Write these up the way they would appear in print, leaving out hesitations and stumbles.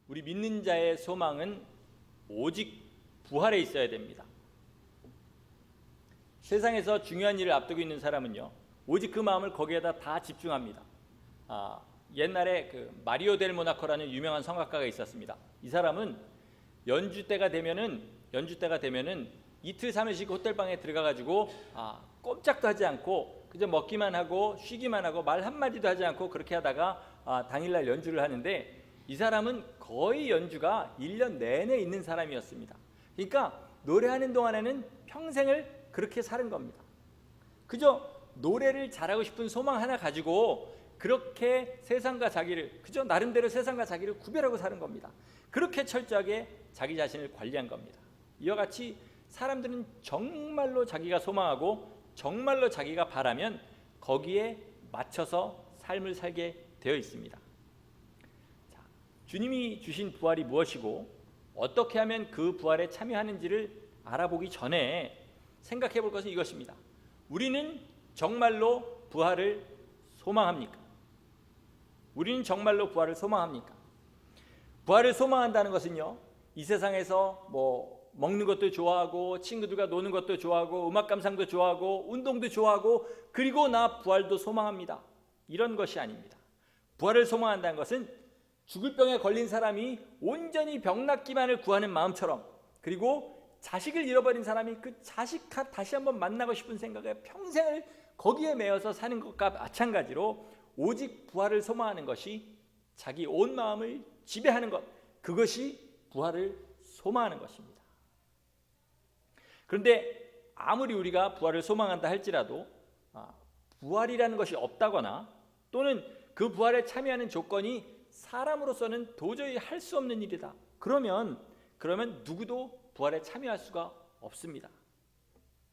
우리 믿는 자의 소망은 오직 부활에 있어야 됩니다. 세상에서 중요한 일을 앞두고 있는 사람은요, 오직 그 마음을 거기에다 다 집중합니다. 옛날에 그 마리오 델 모나코라는 유명한 성악가가 있었습니다. 이 사람은 연주 때가 되면은 이틀 3일씩 호텔방에 들어가가지고 꼼짝도 하지 않고 그저 먹기만 하고 쉬기만 하고 말 한마디도 하지 않고 그렇게 하다가 당일날 연주를 하는데, 이 사람은 거의 연주가 1년 내내 있는 사람이었습니다. 그러니까 노래하는 동안에는 평생을 그렇게 사는 겁니다. 그저 노래를 잘하고 싶은 소망 하나 가지고 그렇게 세상과 자기를, 그저 나름대로 세상과 자기를 구별하고 사는 겁니다. 그렇게 철저하게 자기 자신을 관리한 겁니다. 이와 같이 사람들은 정말로 자기가 소망하고 정말로 자기가 바라면 거기에 맞춰서 삶을 살게 되어 있습니다. 자, 주님이 주신 부활이 무엇이고 어떻게 하면 그 부활에 참여하는지를 알아보기 전에 생각해 볼 것은 이것입니다. 우리는 정말로 부활을 소망합니까? 우리는 정말로 부활을 소망합니까? 부활을 소망한다는 것은요, 이 세상에서 먹는 것도 좋아하고 친구들과 노는 것도 좋아하고 음악 감상도 좋아하고 운동도 좋아하고 그리고 나 부활도 소망합니다, 이런 것이 아닙니다. 부활을 소망한다는 것은 죽을 병에 걸린 사람이 온전히 병 낫기만을 구하는 마음처럼, 그리고 자식을 잃어버린 사람이 그 자식 다시 한번 만나고 싶은 생각에 평생을 거기에 매여서 사는 것과 마찬가지로 오직 부활을 소망하는 것이 자기 온 마음을 지배하는 것, 그것이 부활을 소망하는 것입니다. 그런데 아무리 우리가 부활을 소망한다 할지라도 부활이라는 것이 없다거나 또는 그 부활에 참여하는 조건이 사람으로서는 도저히 할 수 없는 일이다, 그러면 누구도 부활에 참여할 수가 없습니다.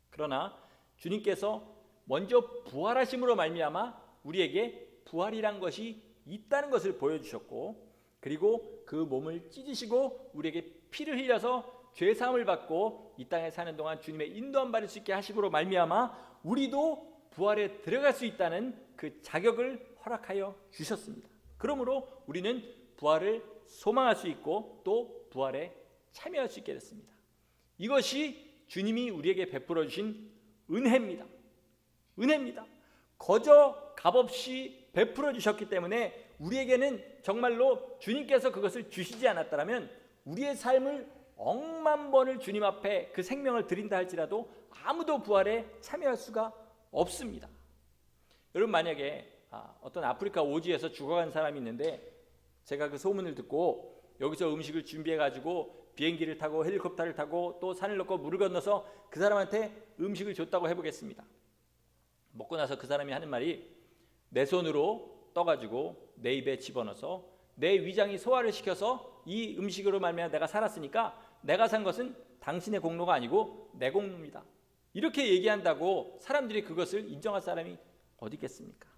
그러나 주님께서 먼저 부활하심으로 말미암아 우리에게 부활이란 것이 있다는 것을 보여주셨고, 그리고 그 몸을 찢으시고 우리에게 피를 흘려서 죄사함을 받고 이 땅에 사는 동안 주님의 인도함 받을 수 있게 하심으로 말미암아 우리도 부활에 들어갈 수 있다는 그 자격을 허락하여 주셨습니다. 그러므로 우리는 부활을 소망할 수 있고 또 부활에 참여할 수 있게 됐습니다. 이것이 주님이 우리에게 베풀어 주신 은혜입니다. 은혜입니다. 거저 값없이 베풀어 주셨기 때문에 우리에게는 정말로 주님께서 그것을 주시지 않았다면 우리의 삶을 억만 번을 주님 앞에 그 생명을 드린다 할지라도 아무도 부활에 참여할 수가 없습니다. 여러분, 만약에 어떤 아프리카 오지에서 죽어간 사람이 있는데 제가 그 소문을 듣고 여기서 음식을 준비해 가지고 비행기를 타고 헬리콥터를 타고 또 산을 넘고 물을 건너서 그 사람한테 음식을 줬다고 해보겠습니다. 먹고 나서 그 사람이 하는 말이, 내 손으로 떠가지고 내 입에 집어넣어서 내 위장이 소화를 시켜서 이 음식으로 말미암아 내가 살았으니까 내가 산 것은 당신의 공로가 아니고 내 공로입니다, 이렇게 얘기한다고 사람들이 그것을 인정할 사람이 어디 있겠습니까?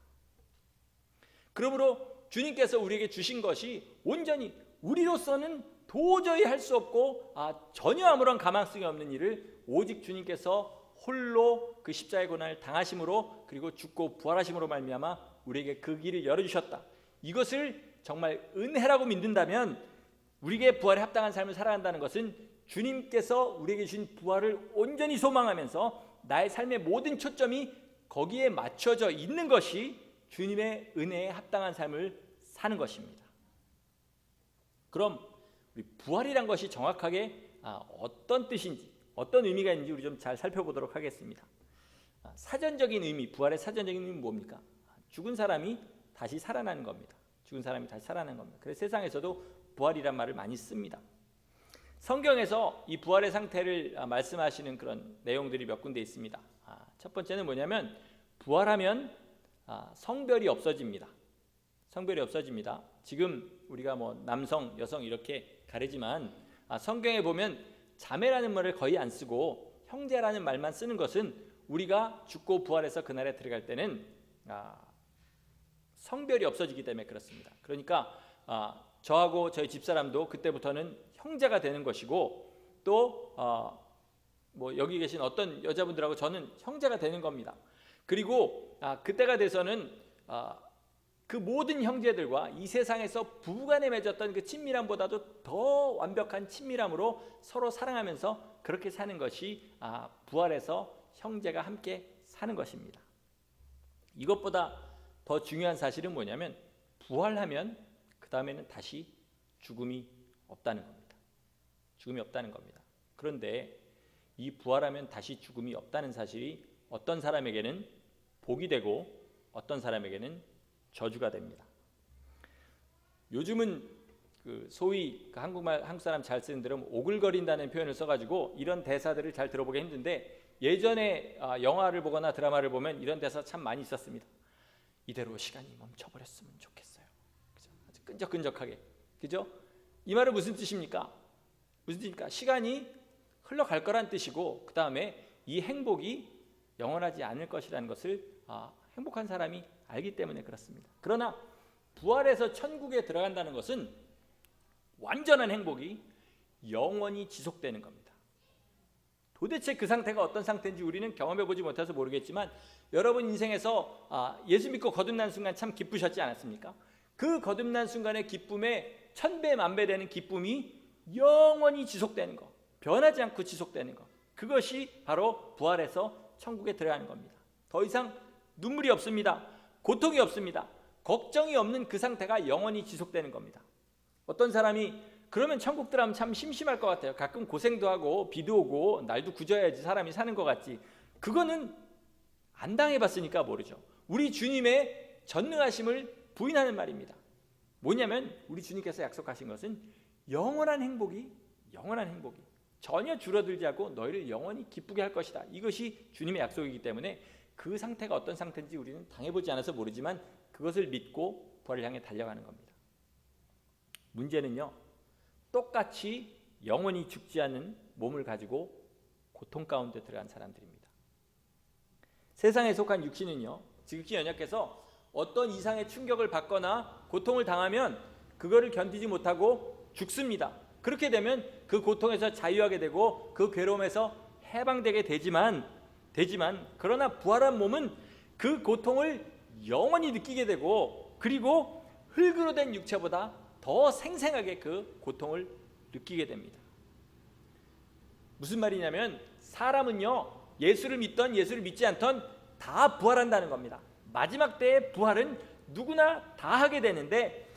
그러므로 주님께서 우리에게 주신 것이 온전히 우리로서는 도저히 할 수 없고 전혀 아무런 가망성이 없는 일을 오직 주님께서 홀로 그 십자가의 고난을 당하심으로 그리고 죽고 부활하심으로 말미암아 우리에게 그 길을 열어주셨다, 이것을 정말 은혜라고 믿는다면 우리에게 부활에 합당한 삶을 살아간다는 것은 주님께서 우리에게 주신 부활을 온전히 소망하면서 나의 삶의 모든 초점이 거기에 맞춰져 있는 것이 주님의 은혜에 합당한 삶을 사는 것입니다. 그럼 우리 부활이란 것이 정확하게 어떤 뜻인지, 어떤 의미가 있는지 우리 좀 잘 살펴보도록 하겠습니다. 사전적인 의미, 부활의 사전적인 의미는 뭡니까? 죽은 사람이 다시 살아나는 겁니다. 죽은 사람이 다시 살아나는 겁니다. 그래서 세상에서도 부활이란 말을 많이 씁니다. 성경에서 이 부활의 상태를 말씀하시는 그런 내용들이 몇 군데 있습니다. 첫 번째는 뭐냐면 부활하면 성별이 없어집니다. 성별이 없어집니다. 지금 우리가 남성, 여성 이렇게 가리지만 성경에 보면 자매라는 말을 거의 안 쓰고 형제라는 말만 쓰는 것은 우리가 죽고 부활해서 그날에 들어갈 때는 성별이 없어지기 때문에 그렇습니다. 그러니까 저하고 저희 집사람도 그때부터는 형제가 되는 것이고 또 여기 계신 어떤 여자분들하고 저는 형제가 되는 겁니다. 그리고 그때가 돼서는 그 모든 형제들과 이 세상에서 부부간에 맺었던 그 친밀함보다도 더 완벽한 친밀함으로 서로 사랑하면서 그렇게 사는 것이 부활해서 형제가 함께 사는 것입니다. 이것보다 더 중요한 사실은 뭐냐면 부활하면 그 다음에는 다시 죽음이 없다는 겁니다. 죽음이 없다는 겁니다. 그런데 이 부활하면 다시 죽음이 없다는 사실이 어떤 사람에게는 복이 되고 어떤 사람에게는 저주가 됩니다. 요즘은 소위 한국 사람 잘 쓰는 대로 오글거린다는 표현을 써가지고 이런 대사들을 잘 들어보기 힘든데, 예전에 영화를 보거나 드라마를 보면 이런 대사 참 많이 있었습니다. 이대로 시간이 멈춰버렸으면 좋겠어요. 그죠? 아주 끈적끈적하게. 그죠? 이 말은 무슨 뜻입니까? 무슨 뜻입니까? 시간이 흘러갈 거란 뜻이고, 그 다음에 이 행복이 영원하지 않을 것이라는 것을 행복한 사람이 알기 때문에 그렇습니다. 그러나 부활해서 천국에 들어간다는 것은 완전한 행복이 영원히 지속되는 겁니다. 도대체 그 상태가 어떤 상태인지 우리는 경험해 보지 못해서 모르겠지만, 여러분 인생에서 예수 믿고 거듭난 순간 참 기쁘셨지 않았습니까? 그 거듭난 순간의 기쁨에 천배 만배 되는 기쁨이 영원히 지속되는 것, 변하지 않고 지속되는 것, 그것이 바로 부활해서 천국에 들어가는 겁니다. 더 이상 눈물이 없습니다. 고통이 없습니다. 걱정이 없는 그 상태가 영원히 지속되는 겁니다. 어떤 사람이 그러면 천국 들어가면 참 심심할 것 같아요. 가끔 고생도 하고 비도 오고 날도 굳어야지 사람이 사는 것 같지. 그거는 안 당해봤으니까 모르죠. 우리 주님의 전능하심을 부인하는 말입니다. 뭐냐면 우리 주님께서 약속하신 것은 영원한 행복이 전혀 줄어들지 않고 너희를 영원히 기쁘게 할 것이다. 이것이 주님의 약속이기 때문에 그 상태가 어떤 상태인지 우리는 당해보지 않아서 모르지만 그것을 믿고 부활을 향해 달려가는 겁니다. 문제는요, 똑같이 영원히 죽지 않는 몸을 가지고 고통 가운데 들어간 사람들입니다. 세상에 속한 육신은요, 지극히 연약해서 어떤 이상의 충격을 받거나 고통을 당하면 그거를 견디지 못하고 죽습니다. 그렇게 되면 그 고통에서 자유하게 되고 그 괴로움에서 해방되게 되지만 그러나 부활한 몸은 그 고통을 영원히 느끼게 되고, 그리고 흙으로 된 육체보다 더 생생하게 그 고통을 느끼게 됩니다. 무슨 말이냐면 사람은요, 예수를 믿던 예수를 믿지 않던 다 부활한다는 겁니다. 마지막 때의 부활은 누구나 다 하게 되는데,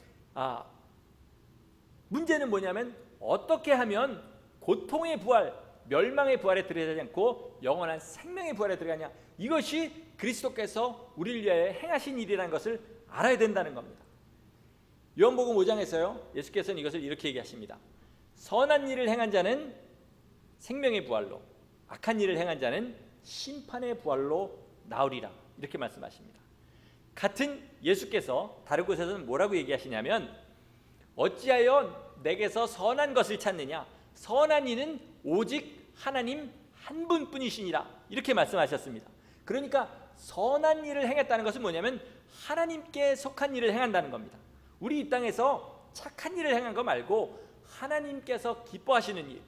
문제는 뭐냐면 어떻게 하면 고통의 부활, 멸망의 부활에 들어가지 않고 영원한 생명의 부활에 들어가냐, 이것이 그리스도께서 우리를 위하여 행하신 일이라는 것을 알아야 된다는 겁니다. 요한복음 5장에서요, 예수께서는 이것을 이렇게 얘기하십니다. 선한 일을 행한 자는 생명의 부활로, 악한 일을 행한 자는 심판의 부활로 나으리라, 이렇게 말씀하십니다. 같은 예수께서 다른 곳에서는 뭐라고 얘기하시냐면, 어찌하여 내게서 선한 것을 찾느냐, 선한 이는 오직 하나님 한 분뿐이시니라, 이렇게 말씀하셨습니다. 그러니까 선한 일을 행했다는 것은 뭐냐면 하나님께 속한 일을 행한다는 겁니다. 우리 이 땅에서 착한 일을 행한 거 말고 하나님께서 기뻐하시는 일,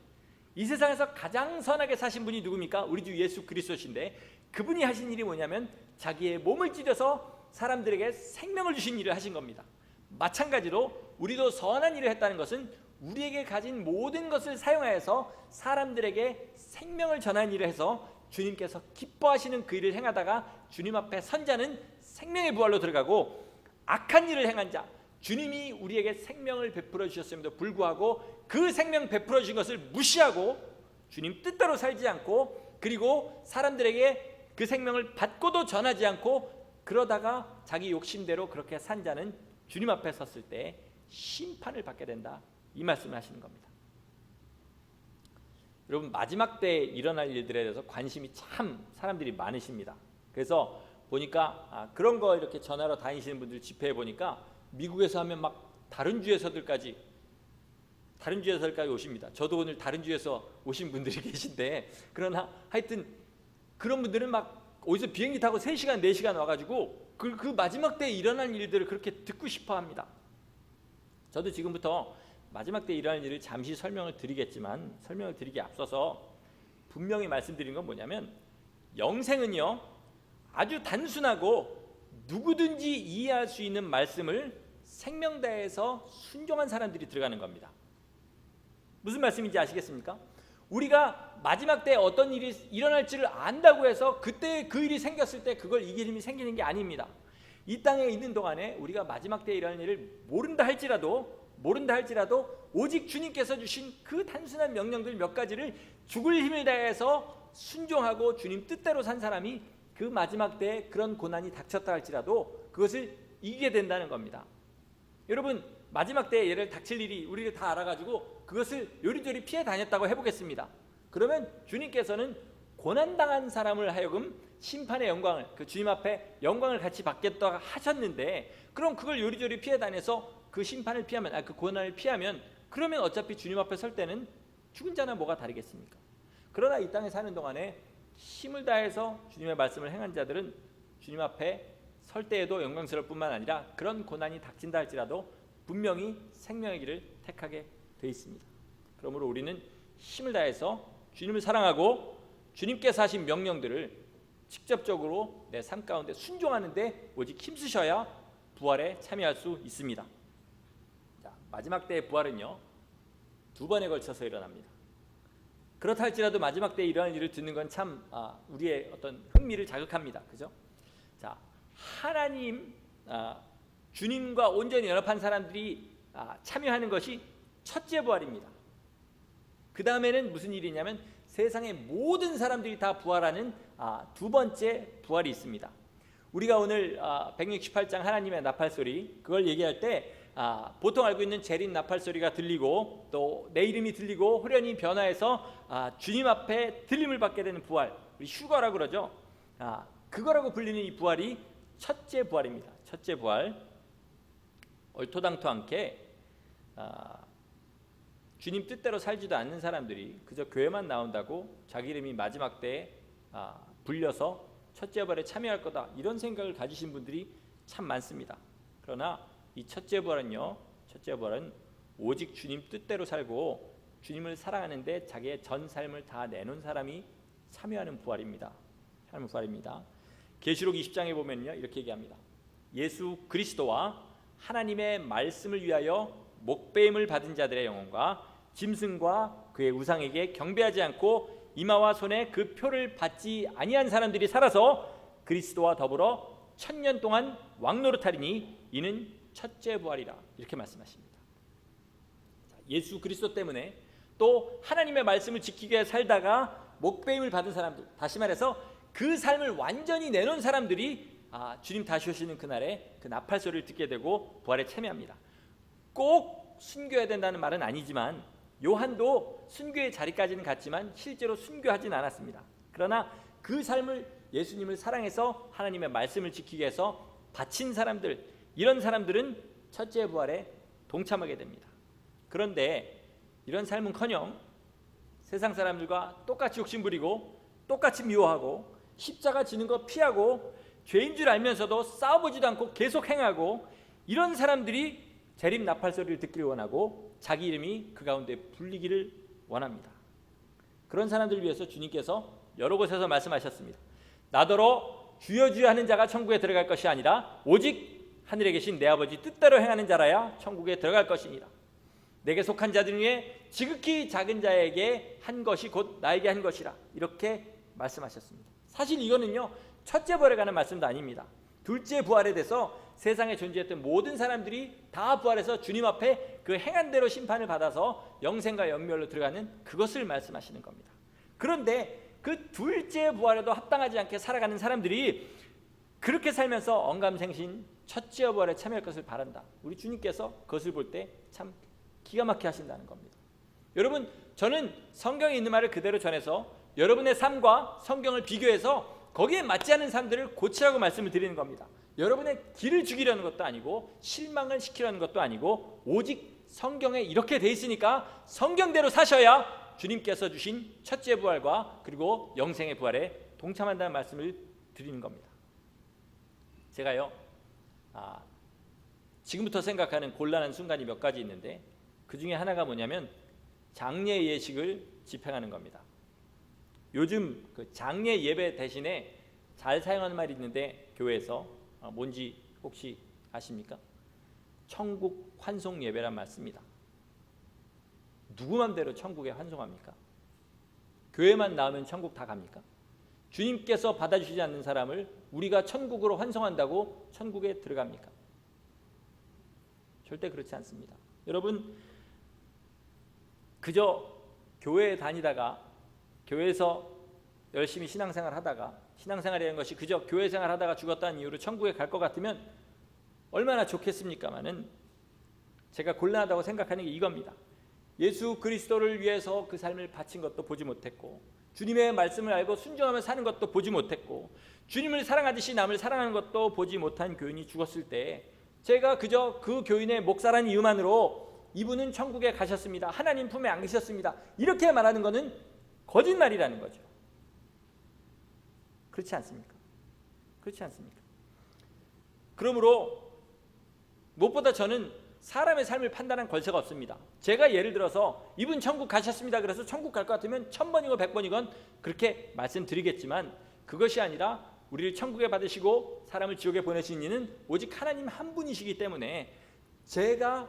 이 세상에서 가장 선하게 사신 분이 누굽니까? 우리 주 예수 그리스도신데, 그분이 하신 일이 뭐냐면 자기의 몸을 찢어서 사람들에게 생명을 주신 일을 하신 겁니다. 마찬가지로 우리도 선한 일을 했다는 것은 우리에게 가진 모든 것을 사용하여서 사람들에게 생명을 전하는 일을 해서 주님께서 기뻐하시는 그 일을 행하다가 주님 앞에 선 자는 생명의 부활로 들어가고, 악한 일을 행한 자, 주님이 우리에게 생명을 베풀어 주셨음에도 불구하고 그 생명 베풀어 주신 것을 무시하고 주님 뜻대로 살지 않고, 그리고 사람들에게 그 생명을 받고도 전하지 않고 그러다가 자기 욕심대로 그렇게 산 자는 주님 앞에 섰을 때 심판을 받게 된다, 이 말씀을 하시는 겁니다. 여러분, 마지막 때에 일어날 일들에 대해서 관심이 참 사람들이 많으십니다. 그래서 보니까 그런 거 이렇게 전하러 다니시는 분들 집회에 보니까 미국에서 하면 막 다른 주에서들까지 오십니다. 저도 오늘 다른 주에서 오신 분들이 계신데, 그러나 하여튼 그런 분들은 막 어디서 비행기 타고 3시간 4시간 와가지고 그 마지막 때에 일어날 일들을 그렇게 듣고 싶어 합니다. 저도 지금부터 마지막 때 일어날 일을 잠시 설명을 드리겠지만, 설명을 드리기에 앞서서 분명히 말씀드린 건 뭐냐면, 영생은요 아주 단순하고 누구든지 이해할 수 있는 말씀을 생명 다해서 순종한 사람들이 들어가는 겁니다. 무슨 말씀인지 아시겠습니까? 우리가 마지막 때 어떤 일이 일어날 줄을 안다고 해서 그때 그 일이 생겼을 때 그걸 이길 힘이 생기는 게 아닙니다. 이 땅에 있는 동안에 우리가 마지막 때에 일어날 일을 모른다 할지라도 오직 주님께서 주신 그 단순한 명령들 몇 가지를 죽을 힘을 다해서 순종하고 주님 뜻대로 산 사람이 그 마지막 때에 그런 고난이 닥쳤다 할지라도 그것을 이기게 된다는 겁니다. 여러분, 마지막 때에 예를 닥칠 일이 우리가 다 알아가지고 그것을 요리조리 피해 다녔다고 해보겠습니다. 그러면 주님께서는 고난당한 사람을 하여금 심판의 영광을, 그 주님 앞에 영광을 같이 받겠다 하셨는데, 그럼 그걸 요리조리 피해 다녀서 그 심판을 피하면, 그 고난을 피하면, 그러면 어차피 주님 앞에 설 때는 죽은 자나 뭐가 다르겠습니까? 그러나 이 땅에 사는 동안에 힘을 다해서 주님의 말씀을 행한 자들은 주님 앞에 설 때에도 영광스러울 뿐만 아니라 그런 고난이 닥친다 할지라도 분명히 생명의 길을 택하게 되어 있습니다. 그러므로 우리는 힘을 다해서 주님을 사랑하고 주님께서 하신 명령들을 직접적으로 내 삶 가운데 순종하는데 오직 힘쓰셔야 부활에 참여할 수 있습니다. 자, 마지막 때의 부활은요, 2번에 걸쳐서 일어납니다. 그렇다 할지라도 마지막 때에 일어날 일을 듣는 건 참 우리의 어떤 흥미를 자극합니다. 그죠? 자, 하나님, 주님과 온전히 연합한 사람들이 참여하는 것이 첫째 부활입니다. 그 다음에는 무슨 일이냐면 세상의 모든 사람들이 다 부활하는 두 번째 부활이 있습니다. 우리가 오늘 168장 하나님의 나팔소리, 그걸 얘기할 때 보통 알고 있는 재림 나팔소리가 들리고 또 내 이름이 들리고 호련히 변화해서 주님 앞에 들림을 받게 되는 부활, 우리 휴거라고 그러죠. 그거라고 불리는 이 부활이 첫째 부활입니다. 첫째 부활. 얼토당토 않게 주님 뜻대로 살지도 않는 사람들이 그저 교회만 나온다고 자기 이름이 마지막 때에 불려서 첫째 부활에 참여할 거다, 이런 생각을 가지신 분들이 참 많습니다. 그러나 이 첫째 부활은요, 첫째 부활은 오직 주님 뜻대로 살고 주님을 사랑하는데 자기의 전 삶을 다 내놓은 사람이 참여하는 부활입니다. 하는 부활입니다. 계시록 20장에 보면요, 이렇게 얘기합니다. 예수 그리스도와 하나님의 말씀을 위하여 목배임을 받은 자들의 영혼과 짐승과 그의 우상에게 경배하지 않고 이마와 손에 그 표를 받지 아니한 사람들이 살아서 그리스도와 더불어 1000년 동안 왕노릇하리니 이는 첫째 부활이라, 이렇게 말씀하십니다. 예수 그리스도 때문에 또 하나님의 말씀을 지키기 위해 살다가 목배임을 받은 사람들, 다시 말해서 그 삶을 완전히 내놓은 사람들이 주님 다시 오시는 그날에 그 나팔소리를 듣게 되고 부활에 참여합니다. 꼭 순교해야 된다는 말은 아니지만 요한도 순교의 자리까지는 갔지만 실제로 순교하진 않았습니다. 그러나 그 삶을 예수님을 사랑해서 하나님의 말씀을 지키기 위해서 바친 사람들, 이런 사람들은 첫째 부활에 동참하게 됩니다. 그런데 이런 삶은커녕 세상 사람들과 똑같이 욕심부리고 똑같이 미워하고 십자가 지는 거 피하고 죄인 줄 알면서도 싸워보지도 않고 계속 행하고, 이런 사람들이 재림 나팔소리를 듣기를 원하고 자기 이름이 그 가운데 불리기를 원합니다. 그런 사람들을 위해서 주님께서 여러 곳에서 말씀하셨습니다. 나더러 주여 주여 하는 자가 천국에 들어갈 것이 아니라 오직 하늘에 계신 내 아버지 뜻대로 행하는 자라야 천국에 들어갈 것이니라. 내게 속한 자들 중에 지극히 작은 자에게 한 것이 곧 나에게 한 것이라, 이렇게 말씀하셨습니다. 사실 이거는요, 첫째 부활에 관한 말씀도 아닙니다. 둘째 부활에 대해서 세상에 존재했던 모든 사람들이 다 부활해서 주님 앞에 그 행한 대로 심판을 받아서 영생과 영멸로 들어가는 그것을 말씀하시는 겁니다. 그런데 그 둘째 부활에도 합당하지 않게 살아가는 사람들이 그렇게 살면서 언감생신 첫째 부활에 참여할 것을 바란다. 우리 주님께서 그것을 볼 때 참 기가 막히게 하신다는 겁니다. 여러분, 저는 성경에 있는 말을 그대로 전해서 여러분의 삶과 성경을 비교해서 거기에 맞지 않는 삶들을 고치라고 말씀을 드리는 겁니다. 여러분의 길을 죽이려는 것도 아니고 실망을 시키려는 것도 아니고 오직 성경에 이렇게 돼 있으니까 성경대로 사셔야 주님께서 주신 첫째 부활과 그리고 영생의 부활에 동참한다는 말씀을 드리는 겁니다. 제가요, 지금부터 생각하는 곤란한 순간이 몇 가지 있는데 그 중에 하나가 뭐냐면 장례 예식을 집행하는 겁니다. 요즘 그 장례 예배 대신에 잘 사용하는 말이 있는데 교회에서 뭔지 혹시 아십니까? 천국 환송 예배란 말씀입니다. 누구 맘대로 천국에 환송합니까? 교회만 나오면 천국 다 갑니까? 주님께서 받아주시지 않는 사람을 우리가 천국으로 환송한다고 천국에 들어갑니까? 절대 그렇지 않습니다. 여러분, 그저 교회에 다니다가 교회에서 열심히 신앙생활 하다가 신앙생활이라는 것이 그저 교회 생활하다가 죽었다는 이유로 천국에 갈 것 같으면 얼마나 좋겠습니까마는 제가 곤란하다고 생각하는 게 이겁니다. 예수 그리스도를 위해서 그 삶을 바친 것도 보지 못했고, 주님의 말씀을 알고 순종하며 사는 것도 보지 못했고, 주님을 사랑하듯이 남을 사랑하는 것도 보지 못한 교인이 죽었을 때 제가 그저 그 교인의 목사라는 이유만으로 이분은 천국에 가셨습니다, 하나님 품에 안 계셨습니다, 이렇게 말하는 것은 거짓말이라는 거죠. 그렇지 않습니까? 그렇지 않습니까? 그러므로 무엇보다 저는 사람의 삶을 판단한 권세가 없습니다. 제가 예를 들어서 이분 천국 가셨습니다 그래서 천국 갈 것 같으면 1000번이고 100번이건 그렇게 말씀드리겠지만, 그것이 아니라 우리를 천국에 받으시고 사람을 지옥에 보내신 이는 오직 하나님 한 분이시기 때문에 제가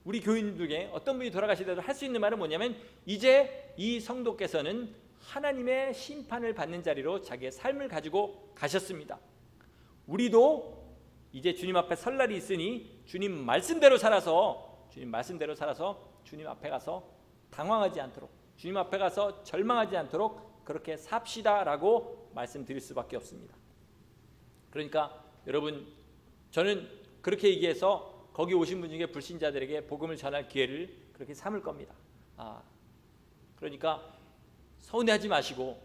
우리 교인들 중에 어떤 분이 돌아가시더라도 할 수 있는 말은 뭐냐면, 이제 이 성도께서는 하나님의 심판을 받는 자리로 자기의 삶을 가지고 가셨습니다. 우리도 이제 주님 앞에 설 날이 있으니 주님 말씀대로 살아서 주님 앞에 가서 당황하지 않도록, 주님 앞에 가서 절망하지 않도록 그렇게 삽시다라고 말씀드릴 수밖에 없습니다. 그러니까 여러분, 저는 그렇게 얘기해서 거기 오신 분 중에 불신자들에게 복음을 전할 기회를 그렇게 삼을 겁니다. 그러니까 서운해하지 마시고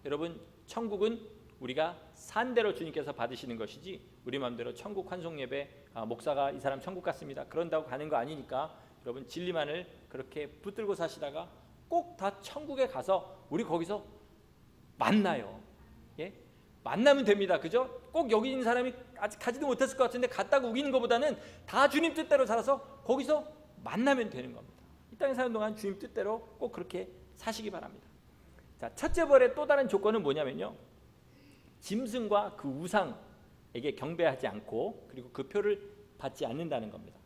여러분, 천국은 우리가 산 대로 주님께서 받으시는 것이지 우리 마음대로 천국 환송 예배, 목사가 이 사람 천국 갔습니다 그런다고 가는 거 아니니까, 여러분 진리만을 그렇게 붙들고 사시다가 꼭 다 천국에 가서 우리 거기서 만나요. 예? 만나면 됩니다. 그죠? 꼭 여기 있는 사람이 아직 가지도 못했을 것 같은데 갔다고 우기는 것보다는 다 주님 뜻대로 살아서 거기서 만나면 되는 겁니다. 이 땅에 사는 동안 주님 뜻대로 꼭 그렇게 사시기 바랍니다. 자, 첫째 벌의 또 다른 조건은 뭐냐면요, 짐승과 그 우상에게 경배하지 않고 그리고 그 표를 받지 않는다는 겁니다.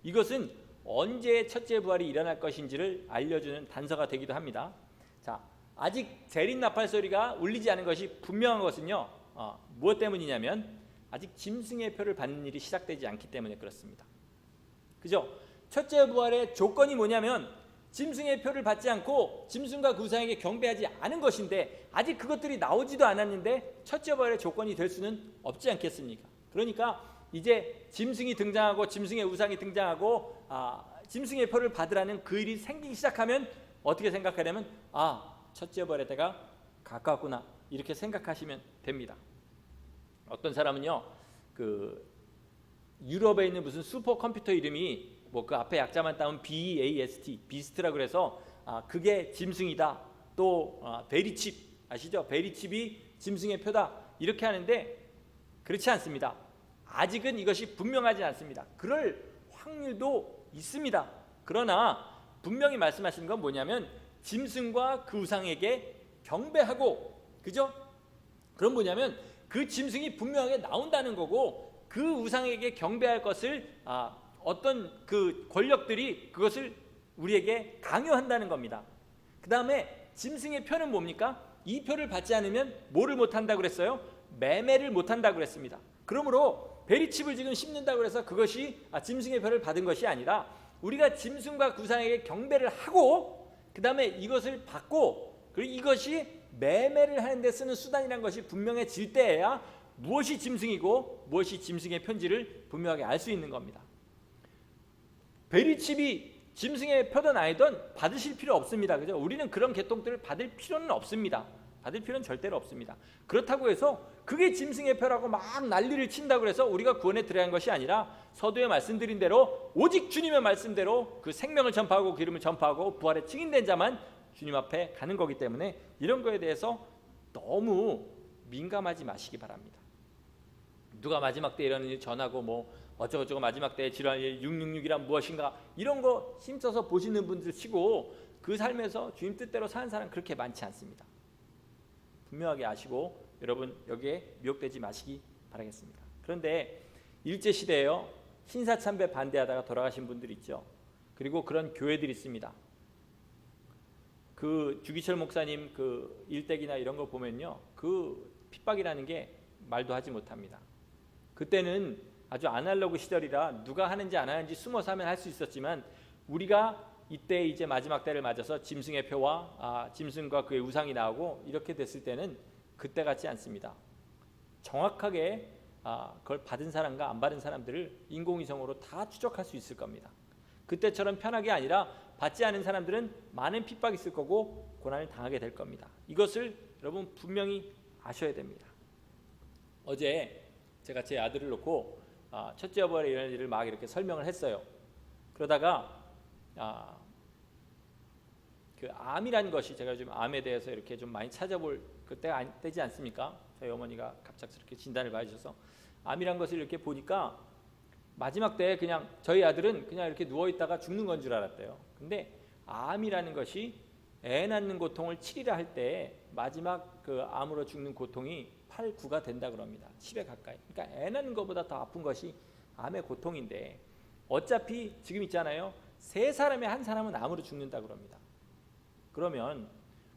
이것은 언제 첫째 부활이 일어날 것인지를 알려주는 단서가 되기도 합니다. 자, 아직 재림 나팔 소리가 울리지 않은 것이 분명한 것은요, 무엇 때문이냐면 아직 짐승의 표를 받는 일이 시작되지 않기 때문에 그렇습니다. 그죠? 첫째 부활의 조건이 뭐냐면 짐승의 표를 받지 않고 짐승과 그 우상에게 경배하지 않은 것인데, 아직 그것들이 나오지도 않았는데 첫째 부활의 조건이 될 수는 없지 않겠습니까? 그러니까 이제 짐승이 등장하고 짐승의 우상이 등장하고 짐승의 표를 받으라는 그 일이 생기기 시작하면 어떻게 생각하냐면, 첫째 부활의 때가 가까웠구나, 이렇게 생각하시면 됩니다. 어떤 사람은요, 그 유럽에 있는 무슨 슈퍼컴퓨터 이름이 뭐 그 앞에 약자만 따면 BAST, 비스트라고 그래서 그게 짐승이다. 또 베리칩 아시죠? 베리칩이 짐승의 표다. 이렇게 하는데 그렇지 않습니다. 아직은 이것이 분명하지 않습니다. 그럴 확률도 있습니다. 그러나 분명히 말씀하시는 건 뭐냐면 짐승과 그 우상에게 경배하고, 그죠? 그럼 뭐냐면 그 짐승이 분명하게 나온다는 거고, 그 우상에게 경배할 것을 어떤 그 권력들이 그것을 우리에게 강요한다는 겁니다. 그 다음에 짐승의 표는 뭡니까? 이 표를 받지 않으면 뭐를 못한다고 그랬어요? 매매를 못한다고 그랬습니다. 그러므로 베리칩을 지금 심는다고 해서 그것이 짐승의 표를 받은 것이 아니라, 우리가 짐승과 구상에게 경배를 하고 그 다음에 이것을 받고, 그리고 이것이 매매를 하는 데 쓰는 수단이라는 것이 분명해질 때에야 무엇이 짐승이고 무엇이 짐승의 편지를 분명하게 알 수 있는 겁니다. 베리칩이 짐승의 표든 아니든 받으실 필요 없습니다. 그죠? 우리는 그런 계통들을 받을 필요는 없습니다. 받을 필요는 절대로 없습니다. 그렇다고 해서 그게 짐승의 표라고 막 난리를 친다고 해서 우리가 구원에 들어간 것이 아니라, 서두에 말씀드린 대로 오직 주님의 말씀대로 그 생명을 전파하고 그 이름을 전파하고 부활에 증인된 자만 주님 앞에 가는 거기 때문에 이런 거에 대해서 너무 민감하지 마시기 바랍니다. 누가 마지막 때 이런 일 전하고 뭐 어쩌고저쩌고 마지막 때에 질환 666이란 무엇인가 이런 거 힘써서 보시는 분들 치고 그 삶에서 주님 뜻대로 사는 사람 그렇게 많지 않습니다. 분명하게 아시고 여러분 여기에 미혹되지 마시기 바라겠습니다. 그런데 일제 시대에요, 신사참배 반대하다가 돌아가신 분들 있죠. 그리고 그런 교회들이 있습니다. 그 주기철 목사님 그 일대기나 이런 거 보면요, 그 핍박이라는 게 말도 하지 못합니다. 그때는 아주 아날로그 시절이라 누가 하는지 안 하는지 숨어서 하면 할 수 있었지만, 우리가 이때 이제 마지막 때를 맞아서 짐승의 표와 짐승과 그의 우상이 나오고 이렇게 됐을 때는 그때 같지 않습니다. 정확하게 그걸 받은 사람과 안 받은 사람들을 인공위성으로 다 추적할 수 있을 겁니다. 그때처럼 편하게 아니라 받지 않은 사람들은 많은 핍박이 있을 거고 고난을 당하게 될 겁니다. 이것을 여러분 분명히 아셔야 됩니다. 어제 제가 제 아들을 놓고 첫째 여부에 이런 일을 막 이렇게 설명을 했어요. 그러다가 그 암이라는 것이, 제가 요즘 암에 대해서 이렇게 좀 많이 찾아볼 그때가 되지 않습니까? 저희 어머니가 갑작스럽게 진단을 받으셔서 암이란 것을 이렇게 보니까 마지막 때에 그냥 저희 아들은 그냥 이렇게 누워있다가 죽는 건 줄 알았대요. 근데 암이라는 것이 애 낳는 고통을 7이라 할 때 마지막 그 암으로 죽는 고통이 8, 9가 된다 그럽니다. 10에 가까이. 그러니까 애 낳는 것보다 더 아픈 것이 암의 고통인데, 어차피 지금 있잖아요, 3사람에 1사람은 암으로 죽는다 그럽니다. 그러면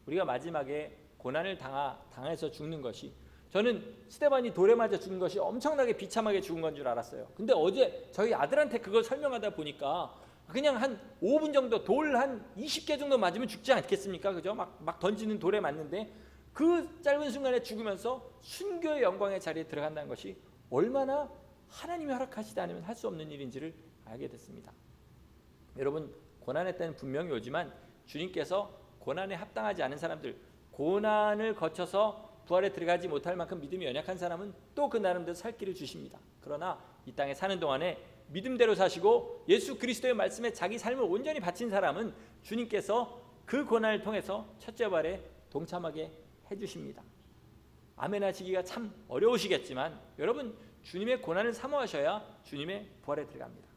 우리가 마지막에 고난을 당해서 죽는 것이, 저는 스데반이 돌에 맞아 죽는 것이 엄청나게 비참하게 죽은 건 줄 알았어요. 근데 어제 저희 아들한테 그걸 설명하다 보니까 그냥 한 5분 정도 돌 한 20개 정도 맞으면 죽지 않겠습니까? 그죠? 막 던지는 돌에 맞는데 그 짧은 순간에 죽으면서 순교의 영광의 자리에 들어간다는 것이 얼마나 하나님이 허락하시지 않으면 할 수 없는 일인지를 알게 됐습니다. 여러분, 고난의 때는 분명히 오지만 주님께서 고난에 합당하지 않은 사람들, 고난을 거쳐서 부활에 들어가지 못할 만큼 믿음이 연약한 사람은 또 그 나름대로 살 길을 주십니다. 그러나 이 땅에 사는 동안에 믿음대로 사시고 예수 그리스도의 말씀에 자기 삶을 온전히 바친 사람은 주님께서 그 고난을 통해서 첫째 부활에 동참하게 해주십니다. 아멘 하시기가 참 어려우시겠지만 여러분, 주님의 고난을 사모하셔야 주님의 부활에 들어갑니다.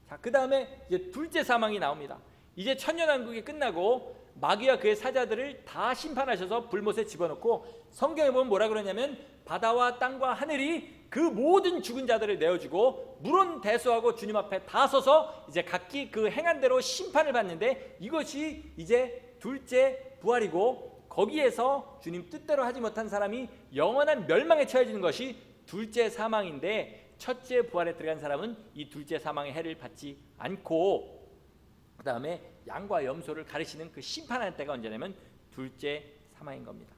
자, 그 다음에 이제 둘째 사망이 나옵니다. 이제 천년왕국이 끝나고 마귀와 그의 사자들을 다 심판하셔서 불못에 집어넣고, 성경에 보면 뭐라 그러냐면 바다와 땅과 하늘이 그 모든 죽은 자들을 내어주고 물은 대수하고 주님 앞에 다 서서 이제 각기 그 행한 대로 심판을 받는데, 이것이 이제 둘째 부활이고, 거기에서 주님 뜻대로 하지 못한 사람이 영원한 멸망에 처해지는 것이 둘째 사망인데, 첫째 부활에 들어간 사람은 이 둘째 사망의 해를 받지 않고, 그 다음에 양과 염소를 가르치는 그 심판하는 때가 언제냐면 둘째 사망인 겁니다.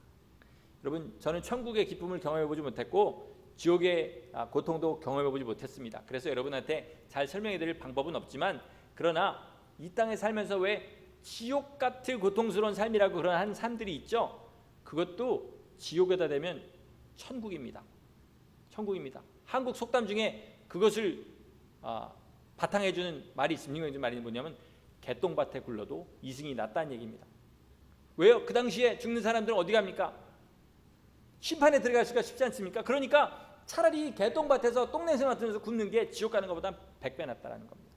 여러분, 저는 천국의 기쁨을 경험해보지 못했고 지옥의 고통도 경험해보지 못했습니다. 그래서 여러분한테 잘 설명해드릴 방법은 없지만, 그러나 이 땅에 살면서 왜 지옥 같은 고통스러운 삶이라고 그런 한 삶들이 있죠. 그것도 지옥에다 대면 천국입니다. 천국입니다. 한국 속담 중에 그것을 바탕해주는 말이 있습니다. 말이 뭐냐면 개똥밭에 굴러도 이승이 낫다는 얘기입니다. 왜요? 그 당시에 죽는 사람들은 어디 갑니까? 심판에 들어갈 수가 쉽지 않습니까? 그러니까 차라리 개똥밭에서 똥냄새 맡으면서 굽는 게 지옥 가는 것보다 100배 낫다는 겁니다.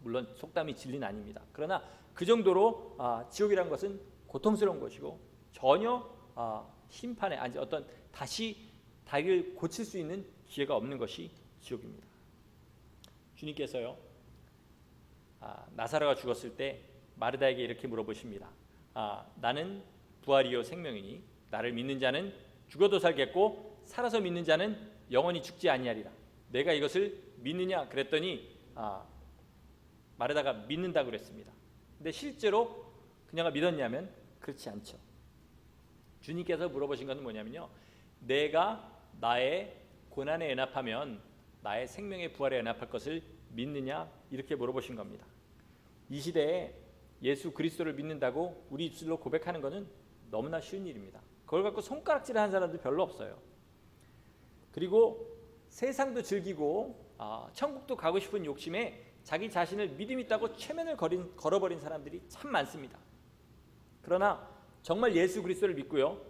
물론 속담이 진리는 아닙니다. 그러나 그 정도로 지옥이라는 것은 고통스러운 것이고 전혀 심판에 아니 어떤 다시 다리를 고칠 수 있는 기회가 없는 것이 지옥입니다. 주님께서요, 나사로가 죽었을 때 마르다에게 이렇게 물어보십니다. 나는 부활이요 생명이니 나를 믿는 자는 죽어도 살겠고 살아서 믿는 자는 영원히 죽지 아니하리라. 내가 이것을 믿느냐 그랬더니 마르다가 믿는다고 그랬습니다. 근데 실제로 그녀가 믿었냐면 그렇지 않죠. 주님께서 물어보신 것은 뭐냐면요, 내가 나의 고난에 연합하면 나의 생명의 부활에 연합할 것을 믿느냐, 이렇게 물어보신 겁니다. 이 시대에 예수 그리스도를 믿는다고 우리 입술로 고백하는 것은 너무나 쉬운 일입니다. 그걸 갖고 손가락질하는 사람들 별로 없어요. 그리고 세상도 즐기고 천국도 가고 싶은 욕심에 자기 자신을 믿음 있다고 최면을 걸어버린 사람들이 참 많습니다. 그러나 정말 예수 그리스도를 믿고요,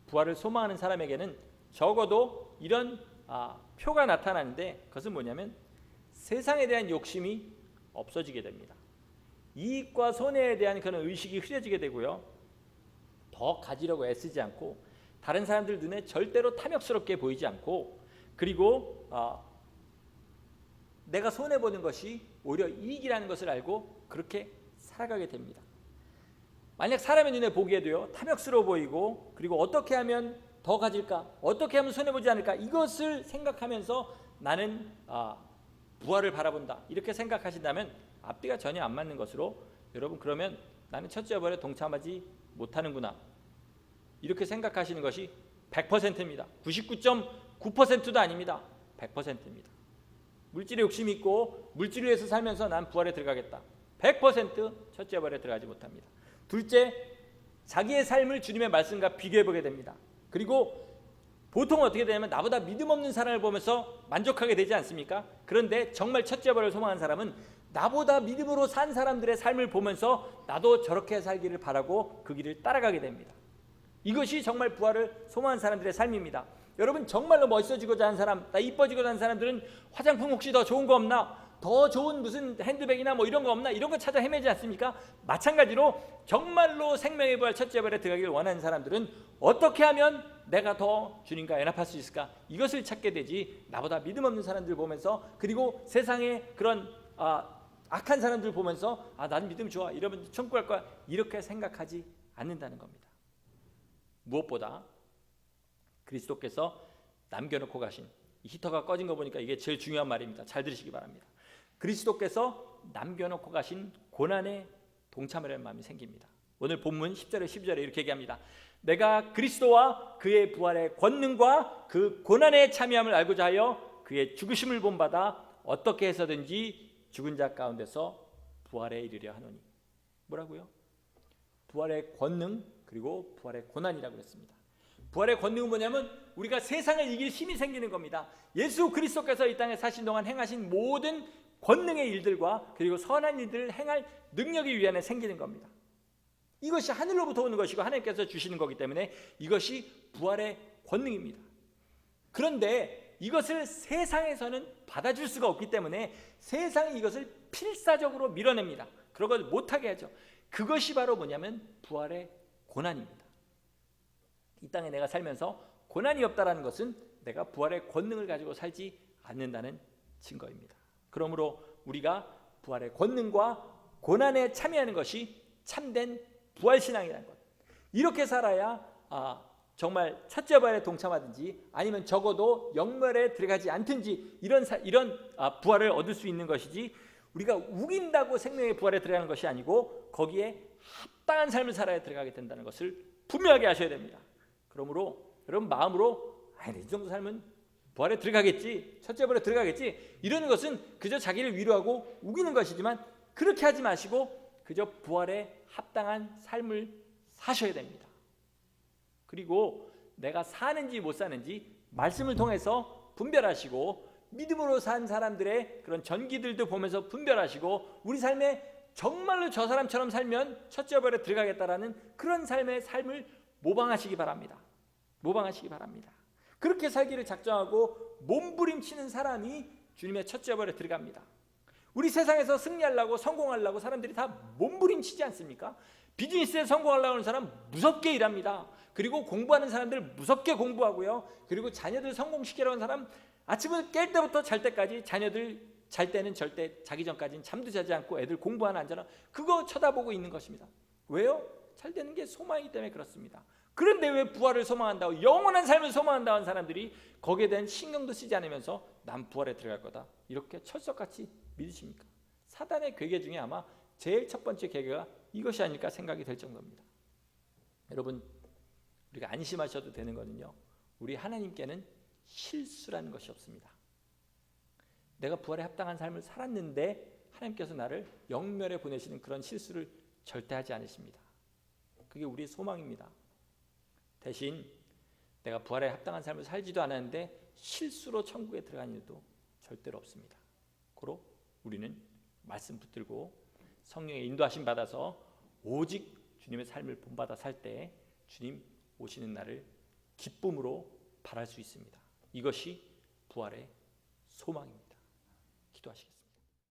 부활을 소망하는 사람에게는 적어도 이런 표가 나타나는데, 그것은 뭐냐면 세상에 대한 욕심이 없어지게 됩니다. 이익과 손해에 대한 그런 의식이 흐려지게 되고요, 더 가지려고 애쓰지 않고 다른 사람들 눈에 절대로 탐욕스럽게 보이지 않고 그리고 내가 손해보는 것이 오히려 이익이라는 것을 알고 그렇게 살아가게 됩니다. 만약 사람의 눈에 보기에도요 탐욕스러워 보이고 그리고 어떻게 하면 더 가질까, 어떻게 하면 손해보지 않을까, 이것을 생각하면서 나는 부활을 바라본다 이렇게 생각하신다면 앞뒤가 전혀 안 맞는 것으로, 여러분 그러면 나는 첫째 부활에 동참하지 못하는구나 이렇게 생각하시는 것이 100%입니다. 99.9%도 아닙니다. 100%입니다. 물질에 욕심이 있고 물질을 위해서 살면서 난 부활에 들어가겠다. 100% 첫째 부활에 들어가지 못합니다. 둘째, 자기의 삶을 주님의 말씀과 비교해보게 됩니다. 그리고 보통 어떻게 되냐면 나보다 믿음 없는 사람을 보면서 만족하게 되지 않습니까? 그런데 정말 첫째 부활을 소망한 사람은 나보다 믿음으로 산 사람들의 삶을 보면서 나도 저렇게 살기를 바라고 그 길을 따라가게 됩니다. 이것이 정말 부활을 소망한 사람들의 삶입니다. 여러분 정말로 멋있어지고자 하는 사람, 나 이뻐지고자 하는 사람들은 화장품 혹시 더 좋은 거 없나? 더 좋은 무슨 핸드백이나 뭐 이런 거 없나? 이런 거 찾아 헤매지 않습니까? 마찬가지로 정말로 생명의 부활 첫째 부활에 들어가기를 원하는 사람들은 어떻게 하면 내가 더 주님과 연합할 수 있을까? 이것을 찾게 되지, 나보다 믿음 없는 사람들 보면서 그리고 세상의 그런 악한 사람들 보면서 난 믿음 좋아 이러면 천국 갈 거야 이렇게 생각하지 않는다는 겁니다. 무엇보다 그리스도께서 남겨놓고 가신, 히터가 꺼진 거 보니까 이게 제일 중요한 말입니다. 잘 들으시기 바랍니다. 그리스도께서 남겨놓고 가신 고난에 동참하려는 마음이 생깁니다. 오늘 본문 10절에 12절에 이렇게 얘기합니다. 내가 그리스도와 그의 부활의 권능과 그 고난에 참여함을 알고자 하여 그의 죽으심을 본받아 어떻게 해서든지 죽은 자 가운데서 부활에 이르려 하노니. 뭐라고요? 부활의 권능 그리고 부활의 고난이라고 했습니다. 부활의 권능은 뭐냐면 우리가 세상을 이길 힘이 생기는 겁니다. 예수 그리스도께서 이 땅에 사신 동안 행하신 모든 권능의 일들과 그리고 선한 일들을 행할 능력이 우리 안에 생기는 겁니다. 이것이 하늘로부터 오는 것이고 하나님께서 주시는 거기 때문에 이것이 부활의 권능입니다. 그런데 이것을 세상에서는 받아줄 수가 없기 때문에 세상이 이것을 필사적으로 밀어냅니다. 그런 걸 못하게 하죠. 그것이 바로 뭐냐면 부활의 고난입니다. 이 땅에 내가 살면서 고난이 없다라는 것은 내가 부활의 권능을 가지고 살지 않는다는 증거입니다. 그러므로 우리가 부활의 권능과 고난에 참여하는 것이 참된 부활신앙이라는 것, 이렇게 살아야 정말 첫째 부활에 동참하든지 아니면 적어도 영멸에 들어가지 않든지 이런 부활을 얻을 수 있는 것이지, 우리가 우긴다고 생명의 부활에 들어가는 것이 아니고 거기에 합당한 삶을 살아야 들어가게 된다는 것을 분명하게 아셔야 됩니다. 그러므로 여러분 마음으로 이 정도 삶은 부활에 들어가겠지, 첫째 부활에 들어가겠지 이러는 것은 그저 자기를 위로하고 우기는 것이지만 그렇게 하지 마시고 그저 부활에 합당한 삶을 사셔야 됩니다. 그리고 내가 사는지 못 사는지 말씀을 통해서 분별하시고 믿음으로 산 사람들의 그런 전기들도 보면서 분별하시고 우리 삶에 정말로 저 사람처럼 살면 첫째 부활에 들어가겠다라는 그런 삶을 모방하시기 바랍니다. 모방하시기 바랍니다. 그렇게 살기를 작정하고 몸부림치는 사람이 주님의 첫째 부활에 들어갑니다. 우리 세상에서 승리하려고 성공하려고 사람들이 다 몸부림치지 않습니까? 비즈니스에 성공하려고 하는 사람 무섭게 일합니다. 그리고 공부하는 사람들 무섭게 공부하고요. 그리고 자녀들 성공시키려고 하는 사람 아침을 깰 때부터 잘 때까지, 자녀들 잘 때는 절대 자기 전까지는 잠도 자지 않고 애들 공부하나 앉아나 그거 쳐다보고 있는 것입니다. 왜요? 잘 되는 게 소망이기 때문에 그렇습니다. 그런데 왜 부활을 소망한다고, 영원한 삶을 소망한다고 하는 사람들이 거기에 대한 신경도 쓰지 않으면서 난 부활에 들어갈 거다 이렇게 철석같이 믿으십니까? 사단의 괴계 중에 아마 제일 첫 번째 괴계가 이것이 아닐까 생각이 될 정도입니다. 여러분 우리가 안심하셔도 되는 거는요, 우리 하나님께는 실수라는 것이 없습니다. 내가 부활에 합당한 삶을 살았는데 하나님께서 나를 영멸에 보내시는 그런 실수를 절대 하지 않으십니다. 그게 우리의 소망입니다. 대신 내가 부활에 합당한 삶을 살지도 않았는데 실수로 천국에 들어간 일도 절대로 없습니다. 고로 우리는 말씀 붙들고 성령의 인도하심 받아서 오직 주님의 삶을 본받아 살 때 주님 오시는 날을 기쁨으로 바랄 수 있습니다. 이것이 부활의 소망입니다. 기도하시겠습니다.